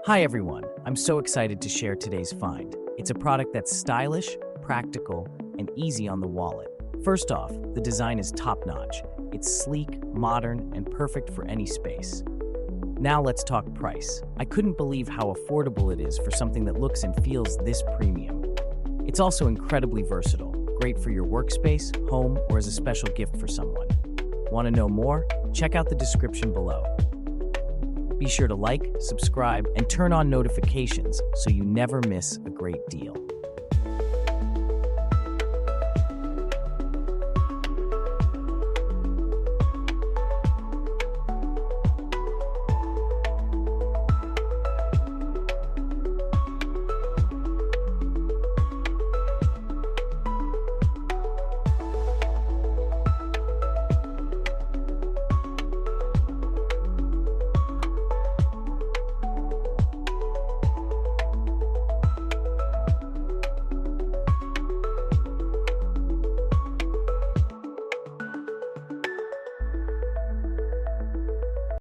Hi everyone, I'm so excited to share today's find. It's a product that's stylish, practical, and easy on the wallet. First off, the design is top-notch. It's sleek, modern, and perfect for any space. Now let's talk price. I couldn't believe how affordable it is for something that looks and feels this premium. It's also incredibly versatile, great for your workspace, home, or as a special gift for someone. Want to know more? Check out the description below. Be sure to like, subscribe, and turn on notifications so you never miss a great deal.